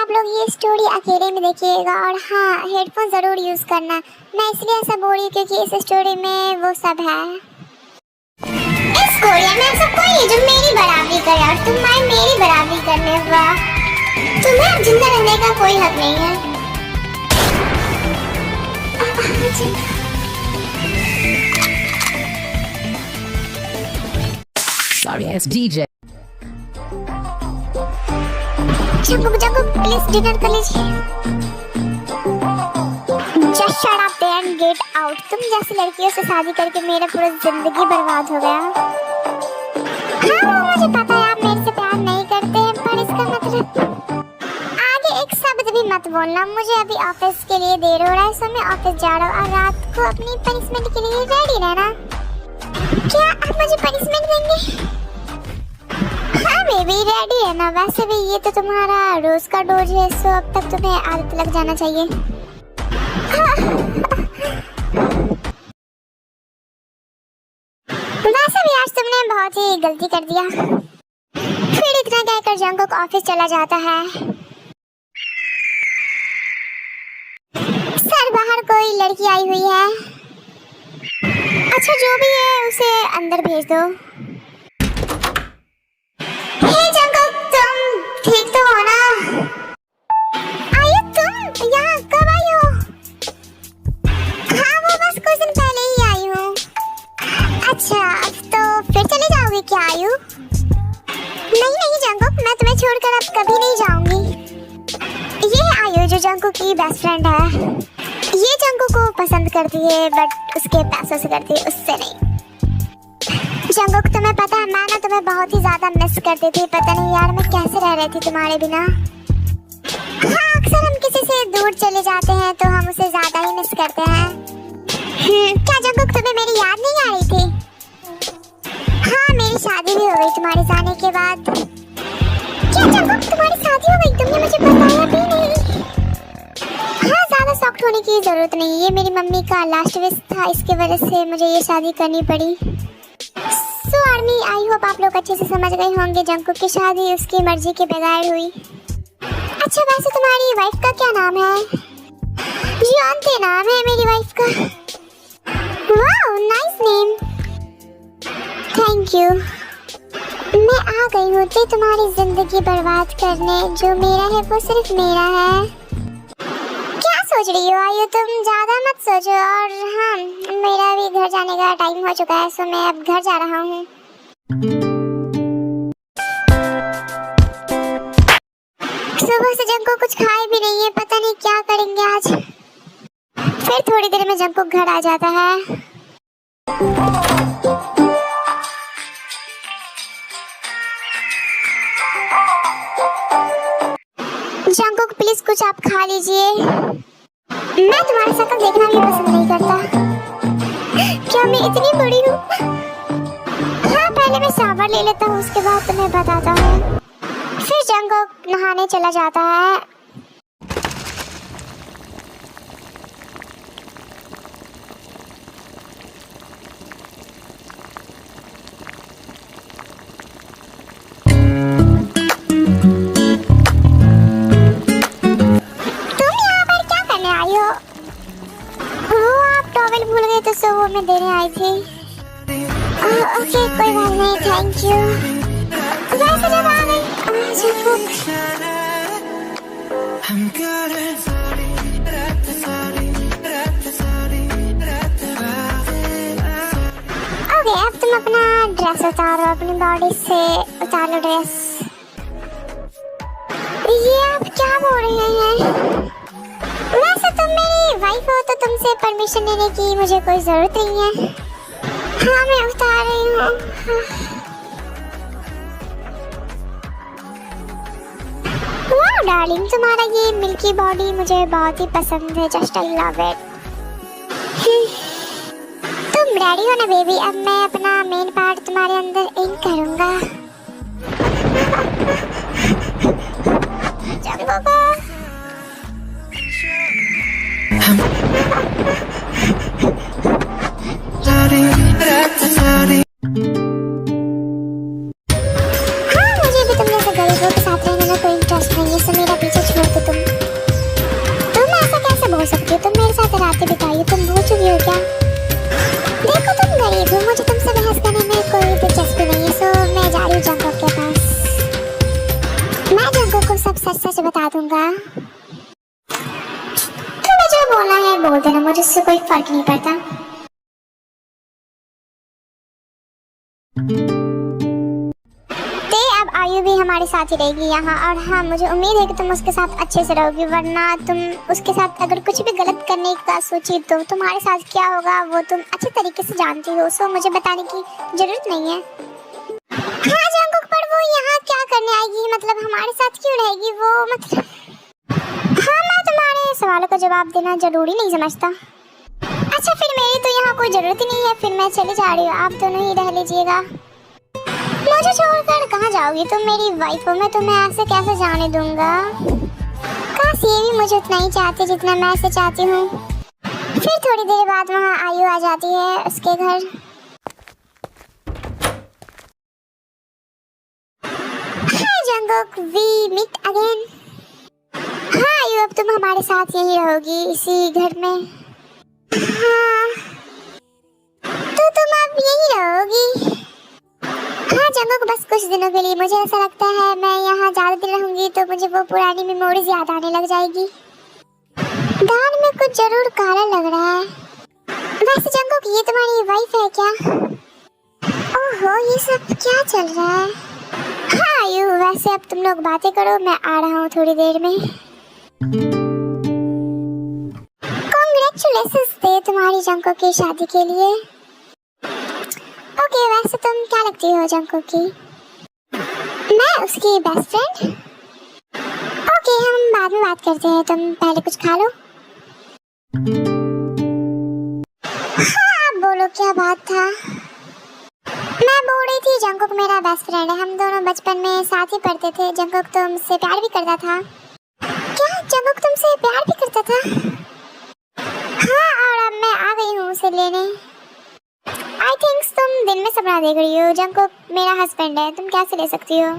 आप लोग ये स्टोरी अकेले में देखिएगा और हाँ हेडफोन ज़रूर यूज़ करना। मैं इसलिए ऐसा बोल रही हूँ क्योंकि इस स्टोरी में वो सब है। इस कोरिया में ऐसा कोई है जो मेरी बराबरी करे और तुम आए मेरी बराबरी करने। वाह, तुम्हें अब जिंदा रहने का कोई हक नहीं है। Sorry, it's DJ. Jungkook please dinner कर लीजिए। Just shut up there and get out। तुम जैसी लड़कियों से शादी करके मेरा पूरा जिंदगी बर्बाद हो गया। हाँ मुझे पता है आप मेरे से प्यार नहीं करते हैं, पर इसका मतलब आगे एक शब्द भी मत बोलना। मुझे अभी ऑफिस के लिए देर हो रहा है, सो मैं ऑफिस जा रहा हूँ और रात को अपनी पनिशमेंट के लिए रेडी रहना। क्या आप मुझे पनिशमेंट देंगे? हाँ बेबी रेडी है ना। वैसे भी ये तो तुम्हारा रोज का डोज है, सो अब तक तुम्हें आदत लग जाना चाहिए। वैसे भी आज तुमने बहुत ही गलती कर दिया। फिर इतना कहकर जंकुक ऑफिस चला जाता है। सर बाहर कोई लड़की आई हुई है। अच्छा जो भी है उसे अंदर भेज दो। ठीक तो हो ना? आयु तुम यहाँ कब आई हो? हाँ वो बस कुछ दिन पहले ही आई हूँ। अच्छा अब तो फिर चले जाओगी क्या आयु? नहीं जंकुक, मैं तुम्हें छोड़कर अब कभी नहीं जाऊंगी। ये है आयु जो जंकुक की बेस्ट फ्रेंड है। ये जंकुक को पसंद करती है बट उसके पैसों से करती है, उससे नहीं। जंकुक तुम्हें पता है मैं ना तुम्हें बहुत ही ज्यादा मिस करती थी। पता नहीं यार मैं कैसे रह रही थी तुम्हारे बिना। हाँ अक्सर हम किसी से दूर चले जाते हैं तो हम उसे ज्यादा ही मिस करते हैं। क्या जंकुक तुम्हें मेरी याद नहीं आ रही थी? हाँ मेरी शादी भी हो गई तुम्हारे जाने के बाद। क्या जंकुक तुम्हारी शादी हो गई? तुमने मुझे बताया भी नहीं। हाँ ज्यादा शॉक्ड होने की जरूरत नहीं, ये मेरी मम्मी का लास्ट विश था, इसकी वजह से मुझे ये शादी करनी पड़ी। सो आर्मी आई होप आप लोग अच्छे से समझ गए होंगे जंकुक की शादी उसकी मर्जी के बगैर हुई। अच्छा वैसे तुम्हारी वाइफ का क्या नाम है? जानते नाम है मेरी वाइफ का। Wow nice name, thank you. मैं आ गई हूँ तो तुम्हारी जिंदगी बर्बाद करने। जो मेरा है वो सिर्फ मेरा है। क्या सोच रही हो आयु? तुम ज्यादा मत सोचो। और हाँ मेरा भी घर जाने का टाइम हो चुका है, सो मैं अब घर जा रहा हूँ। सुबह से जंकुक कुछ खाए भी नहीं है, पता नहीं क्या करेंगे आज। फिर थोड़ी देर में जंकुक घर आ जाता है। जंकुक प्लीज कुछ आप खा लीजिए। मैं तुम्हारी शक्ल देखना भी पसंद नहीं करता। क्या मैं इतनी बड़ी हूँ? हाँ पहले मैं शावर ले लेता हूँ, उसके बाद तुम्हें बताता हूँ। फिर जंकुक नहाने चला जाता है। तो वो मैं देने आई थी। ओके कोई बात नहीं, थैंक यू। वैसे जब आ गई ओके अब तुम अपना ड्रेस उतारो, अपनी बॉडी से उतार लो ड्रेस। ये आप क्या बोल रहे हैं? वैसे तुम मेरी वाइफ हो तो तुमसे परमिशन लेने की मुझे कोई जरूरत नहीं है। हाँ मैं उतार रही हूँ। वाह डार्लिंग तुम्हारा ये मिल्की बॉडी मुझे बहुत ही पसंद है। Just I love it. तुम रेडी हो ना बेबी? अब मैं अपना मेन पार्ट तुम्हारे अंदर इन करूँगा। हाँ मुझे भी तुम जैसे गरीबों के साथ रहने में कोई इंटरेस्ट नहीं है, सो मेरा पीछे छोड़ दो सच सच बता दूंगा। तुम्हें जो बोलना है बोल देना, मुझे इससे कोई फर्क नहीं पड़ता। अब आयु भी हमारे साथ ही रहेगी यहाँ, और हाँ मुझे उम्मीद है कि तुम उसके साथ अच्छे से रहोगी, वरना तुम उसके साथ अगर कुछ भी गलत करने का सोची तो तुम्हारे साथ क्या होगा वो तुम अच्छे तरीके से जानती हो, सो मुझे बताने की जरूरत नहीं है। हाँ जंगकुक, पर वो यहाँ क्या करने आएगी, मतलब हमारे साथ क्यों रहेगी वो, मतलब हाँ मैं तुम्हारे सवालों का जवाब देना जरूरी नहीं समझता। अच्छा फिर मेरी तो यहाँ कोई जरूरत ही नहीं है, फिर मैं चली जा रही हूँ, आप दोनों ही रह लीजिएगा। मुझे छोड़कर कहाँ जाओगी, तुम मेरी वाइफ हो, मैं तुम्हें ऐसे कैसे जाने दूंगा। काश ये भी मुझे उतना ही चाहती जितना मैं इसे चाहती हूँ। फिर थोड़ी देर बाद वहाँ आयु आ जाती है उसके घर। हाय जंगकुक, वी मीट अगेन। हाँ आयु, अब तुम हमारे साथ यहीं रहोगी इसी घर में। हाँ तो तुम अब यहीं रहोगी। हाँ जंगकुक, बस कुछ दिनों के लिए। मुझे ऐसा लगता है मैं यहाँ ज्यादा दिन रहूंगी तो मुझे वो पुरानी मेमोरीज याद आने लग जाएगी। दान में कुछ जरूर काला लग रहा है। वैसे जंगकुक, ये तुम्हारी वाइफ है क्या? ओहो, ये सब क्या चल रहा है? हाँ आयु, वैसे अब तुम लोग बातें करो, मैं आ रहा हूँ थोड़ी देर में। कांग्रेचुलेशंस दे तुम्हारी जंगकुक की शादी के लिए। ओके, वैसे तुम क्या लगती हो जंगकुक की? मैं उसकी बेस्ट फ्रेंड। ओके, हम बाद में बात करते हैं, तुम पहले कुछ खा लो। हाँ बोलो, क्या बात था? मैं बोल रही थी जंगकुक मेरा बेस्ट फ्रेंड है, हम दोनों बचपन में साथ ही पढ़ते थे। जंगकुक तुमसे प्यार भी करता था। क्या जंगकुक तुमसे प्यार भी करता था? हाँ, और अब मैं आ गई हूँ उसे लेने। आई थिंक तुम दिन में सपना देख रही हो। जंगकुक मेरा हस्बैंड है, तुम कैसे ले सकती हो?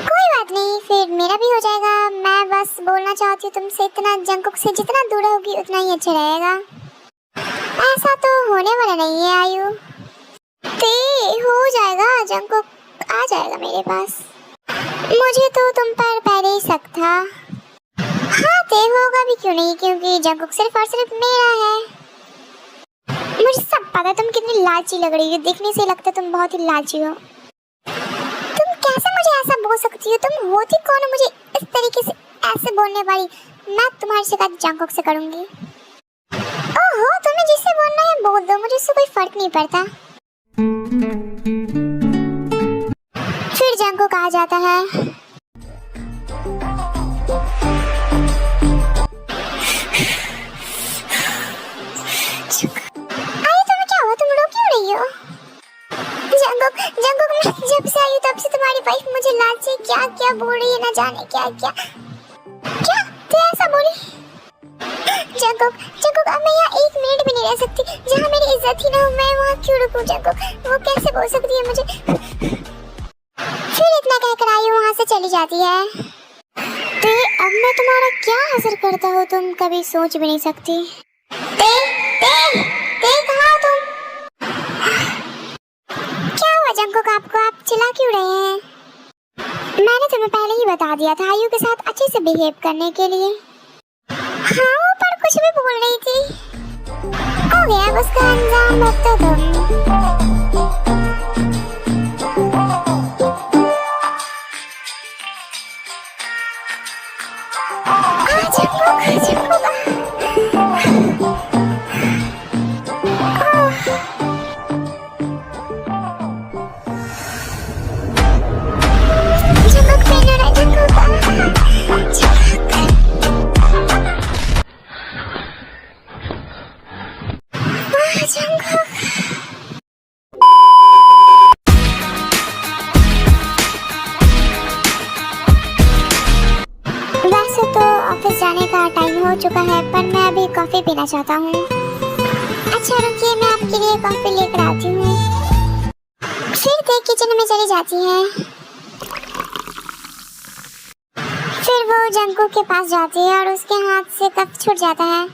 कोई बात नहीं, फिर मेरा भी हो जाएगा। मैं बस बोलना चाहती हूँ तुमसे, इतना जंगकुक से जितना दूर होगी उतना ही अच्छा रहेगा। ऐसा तो होने वाला नहीं है आयु। ते हो जाएगा, जंगकुक आ जाएगा मेरे पास। मुझे तो तुम पर पहले ही शक था। हाँ ते होगा भी क्यों नहीं, क्योंकि जंगकुक सिर्फ और सिर्फ मेरा है। मुझे सब पता है तुम कितनी लालची लग रही हो, देखने से लगता है तुम बहुत ही लालची हो। तुम कैसे मुझे ऐसा बोल सकती हो? तुम होती कौन हो मुझे इस तरीके से ऐसे बोलने वाली? मैं तुम्हारी शिकायत जंगकुक से करूंगी। ओहो, तुम्हें जिससे बोलना है बोल दो, मुझे इससे कोई फर्क नहीं पड़ता। फिर जंगकुक आ जाता है। जंगकुक मैं जब से आई तब से तुम्हारी वाइफ मुझे लालची क्या क्या बोल रही है, ना जाने क्या क्या क्या तो ऐसा बोली। जंगकुक अब मैं यहाँ एक मिनट भी नहीं रह सकती। जहाँ मेरी इज्जत ही ना हो मैं वहाँ क्यों रुकूं? जंगकुक वो कैसे बोल सकती है मुझे? फिर इतना कहकर आई वहाँ से चली जाती है। ते अब मैं तुम्हारा क्या असर करता हूँ तुम कभी सोच भी नहीं सकती। ते ते ते कहाँ हो तुम? क्या हुआ जंगकुक आपको, आप चिल्ला क्यों रहे हैं? मैंने तुम्हें पहले ही बता दिया था आयु के साथ अच्छे से बिहेव करने के लिए। हाँ पर कुछ भी बोल रही थी। हो गया, अब उसका अंजाम भुगतो तुम। हो चुका है, पर मैं अभी कॉफी पीना चाहता हूँ। अच्छा रुकिए, मैं आपके लिए कॉफी लेकर आती हूँ। फिर ते किचन में चली जाती है। फिर वो जंगकुक के पास जाती है और उसके हाथ से कप छूट जाता है।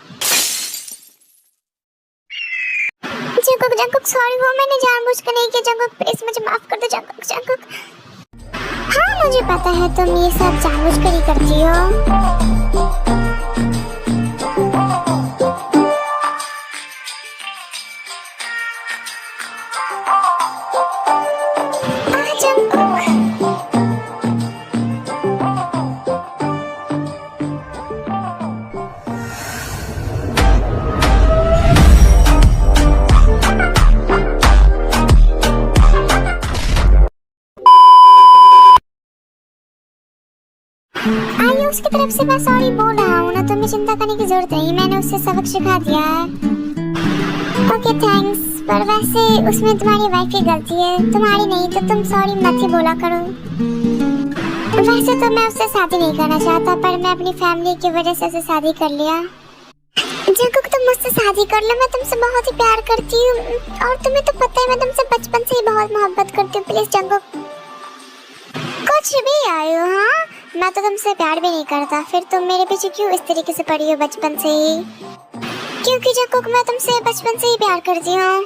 जंगकुक सॉरी, वो मैंने जानबूझकर नहीं किया। जंगकुक प्लीज मुझे माफ कर दो। जंगकुक हाँ मुझे पता है तुम ये सब जानबूझकर ही करती हो। आइए उसकी तरफ से मैं सॉरी बोल रहा हूँ ना, तुम्हें चिंता करने की जरूरत नहीं, मैंने उससे सबक सिखा दिया है। ओके थैंक्स, पर वैसे उसमें तुम्हारी वाइफ की गलती है, तुम्हारी नहीं, तो तुम सॉरी मत ही बोला करो। वैसे तो मैं उससे शादी नहीं करना चाहता, पर मैं अपनी फैमिली की वजह से उससे शादी कर लिया। जंगकुक तुम मुझसे शादी कर लो, मैं तुमसे बहुत ही प्यार करती हूँ और तुम्हें तो पता है मैं तुमसे बचपन से ही बहुत मोहब्बत करती हूँ। Please Jungkook. कुछ भी आयो, हाँ मैं तो तुमसे प्यार भी नहीं करता, फिर तुम मेरे पीछे क्यों इस तरीके से पड़ी हो बचपन से ही? क्योंकि जंगकुक मैं तुमसे बचपन से ही प्यार करती हूँ।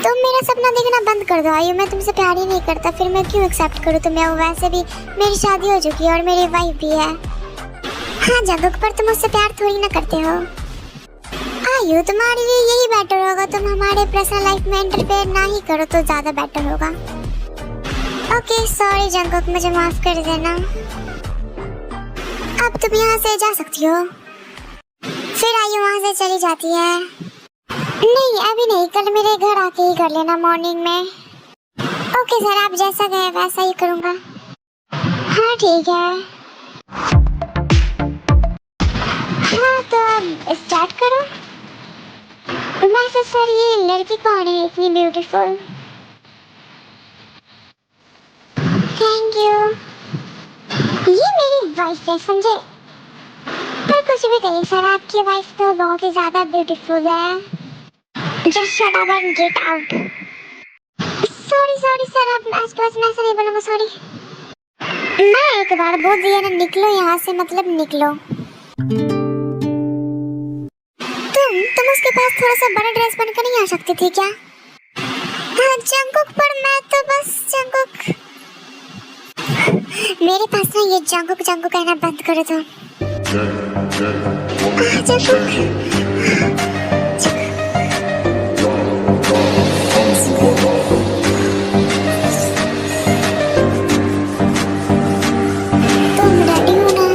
तुम मेरा सपना देखना बंद कर दो आयु, मैं तुमसे प्यार ही नहीं करता, फिर मैं क्यों एक्सेप्ट करूँ तुम्हें? वैसे भी मेरी शादी हो चुकी है और मेरी वाइफ भी है। हाँ जंगकुक, पर तुम मुझसे प्यार थोड़ी ना करते हो। आयु तुम्हारे लिए यही बेटर होगा, तुम हमारे पर्सनल लाइफ में इंटरफेयर ना ही करो तो ज्यादा बेटर होगा। ओके सॉरी जंगकुक, मुझे माफ कर देना। अब तुम यहाँ से जा सकती हो। फिर आयु वहाँ से चली जाती है। नहीं अभी नहीं, कल मेरे घर आके ही कर लेना मॉर्निंग में। ओके सर, आप जैसा कहे वैसा ही करूँगा। हाँ ठीक है। हाँ तो अब स्टार्ट करो। वैसे सर ये लड़की कौन है इतनी ब्यूटीफुल? Thank you. ये मेरी वाइफ है समझे? पर कुछ भी कहिए सर, आपकी वाइफ तो बहुत ही ज्यादा ब्यूटीफुल है। Just shut up and get out. Sorry sorry sir, आप आज के बाद मैं ऐसा नहीं बोलूँगा, सॉरी। मैं एक बार बोल दिया ना, निकलो यहाँ से, मतलब निकलो। तुम उसके पास थोड़ा सा बड़ा ड्रेस बनकर नहीं आ सकती थी क्या? हाँ जंगकुक, पर मैं तो बस जंगकुक। मेरे पास ना ये जंगकुक जंगकुक कहना बंद करो तुम। तुम रेडी हो ना?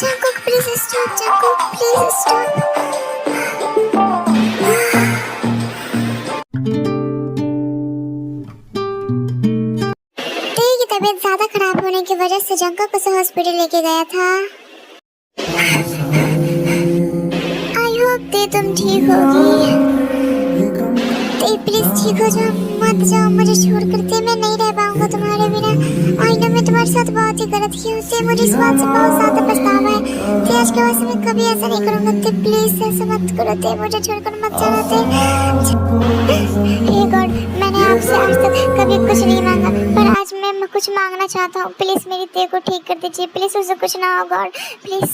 Jungkook please stop, Jungkook please stop. तेरी की तबीयत ज्यादा खराब होने की वजह से जंगकुक उसे हॉस्पिटल लेके गया था। आई होप ते तुम ठीक होगी। ते प्लीज ठीक हो जाओ, मत जाओ मुझे छोड़कर, ते मैं नहीं रह पाऊंगा तुम्हारे बिना। आई नो मैं तुम्हारे साथ बहुत ही गलत की हूँ, ते मुझे इस बात से बहुत ज्यादा पछतावा है। ते आज के बाद से मैं कभी ऐसा नहीं करूँगा, ते प्लीज ऐसा मत करो, ते मुझे छोड़कर मत जाना। ते हे गॉड, मैंने आपसे आज तक कभी कुछ नहीं मांगा, पर आज मैं कुछ मांगना चाहता हूँ। प्लीज मेरी ते को ठीक कर दीजिए, प्लीज उसे कुछ ना हो God please.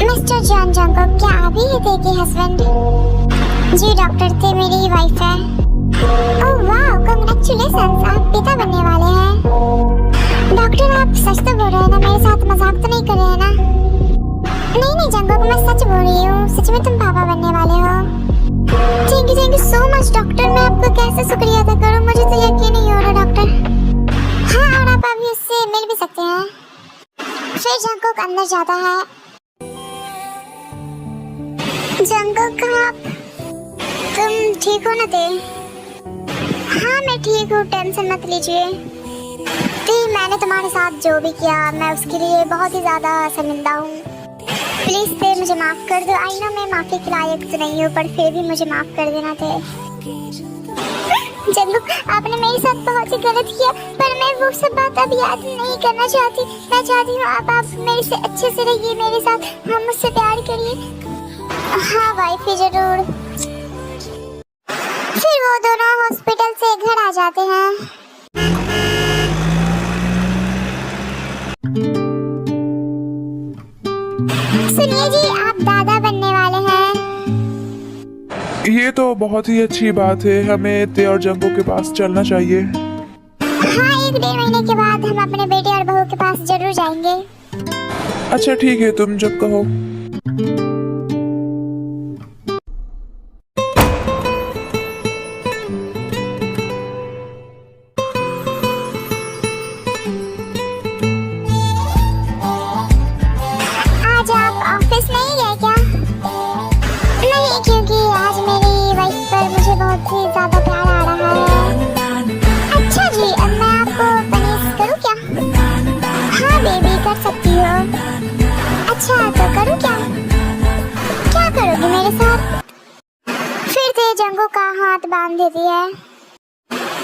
Mister John Jungkook, क्या आप ही ते के हस्बैंड? जी डॉक्टर, ते मेरी ही वाइफ है। ओह वाह, कांग्रेचुलेशंस, आप पिता बनने वाले हैं। डॉक्टर आप सच तो बोल रहे हैं ना, मेरे साथ मजाक तो नहीं कर रहे हैं ना? नहीं नहीं जंगकुक, मैं सच बोल रही हूँ, सच में तुम पापा बनने वाले हो। Thank you so much doctor, मैं आपको कैसे शुक्रिया अदा करूँ, मुझे तो यकीन नहीं हो रहा डॉक्टर। हाँ और आप अभी उससे मिल भी सकते हैं। फिर जंगकुक अंदर जाता है। जंगकुक आप तुम ठीक हो ना ते? हाँ मैं ठीक हूँ, टेंशन मत लीजिए। ते मैंने तुम्हारे साथ जो भी किया मैं उसके लिए बहुत ही ज्यादा शर्मिंदा हूँ। प्लीज ते मुझे माफ कर दो। आई नो मैं माफी के लायक तो नहीं हूँ, पर फिर भी मुझे माफ कर देना थे। जंगकुक आपने मेरे साथ बहुत ही गलत किया, पर मैं वो सब बात अब याद नहीं करना चाहती। मैं चाहती हूँ आप मेरे से अच्छे से रहिए, मेरे साथ हम मुझसे प्यार करिए। हाँ वाइफ जरूर। फिर वो वो दोनों हॉस्पिटल से घर आ जाते हैं। सुनिए जी, आप दादा बनने वाले हैं। ये तो बहुत ही अच्छी बात है। हमें ते और जंगू के पास चलना चाहिए। हाँ, 1-1.5 महीने के बाद हम अपने बेटे और बहू के पास जरूर जाएंगे। अच्छा ठीक है, तुम जब कहो। आज आप ऑफिस नहीं गए क्या? नहीं, क्योंकि आज मेरी वाइफ पर मुझे बहुत ही ज्यादा प्यार आ रहा है। अच्छा जी, अब मैं आपको पनिश करूँ क्या? हाँ बेबी, कर सकती हो। अच्छा तो करूँ क्या? क्या करोगी मेरे साथ? फिर तो जंगू का हाथ बांध देती है।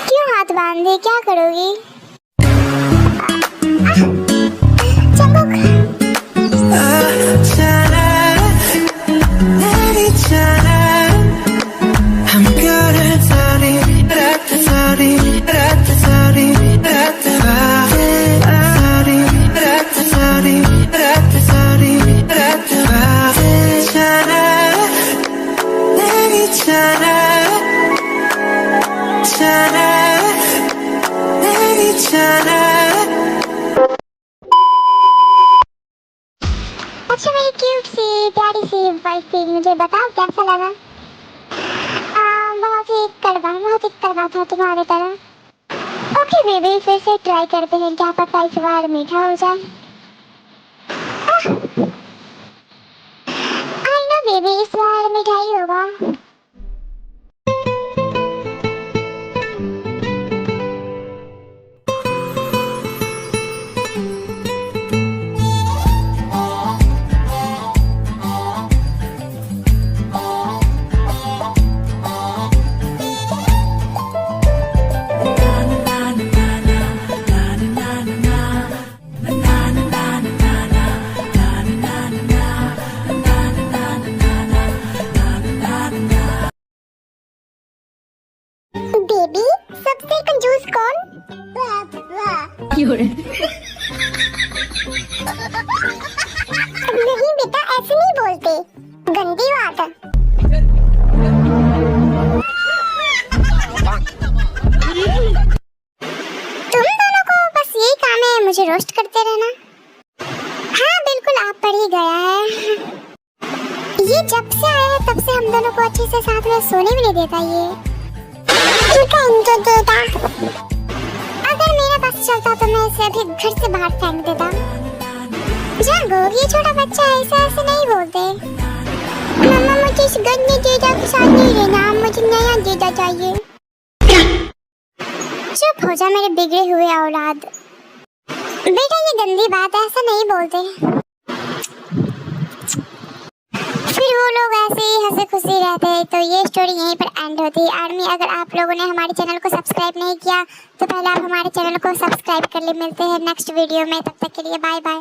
क्यों हाथ बांधे, क्या करोगी? जंगू अच्छा मेरी क्यूट सी प्यारी सी वाइफ थी, मुझे बताओ कैसा लगा? बहुत ही कड़वा था तुम्हारी तरह। ओके बेबी, फिर से ट्राई करते हैं, क्या पता इस बार मीठा हो जाए। आई नो बेबी, इस बार मिठाई होगा। बेबी, सबसे कंजूस कौन? नहीं बेटा, ऐसे नहीं बोलते, गंदी बात है। तुम दोनों को बस यही काम है, मुझे रोस्ट करते रहना। हाँ बिल्कुल, आप पर ही गया है। ये जब से आया है तब से हम दोनों को अच्छे से साथ में सोने भी नहीं देता ये। अगर मेरा बस चलता तो मैं इसे अभी घर से बाहर फेंक देता। जागो, ये छोटा बच्चा ऐसे नहीं बोलते। मम्मा, मुझे इस गंदे जीजा के साथ नहीं रहना, मुझे नया जीजा चाहिए। चुप हो जा मेरे बिगड़े हुए औलाद। बेटा ये गंदी बात है, ऐसा नहीं बोलते। फिर वो लोग ऐसे ही हंसे खुशी रहते हैं। तो ये स्टोरी यहीं पर एंड होती है। आर्मी, अगर आप लोगों ने हमारे चैनल को सब्सक्राइब नहीं किया तो पहले आप हमारे चैनल को सब्सक्राइब कर ले। मिलते हैं नेक्स्ट वीडियो में, तब तक के लिए बाय बाय।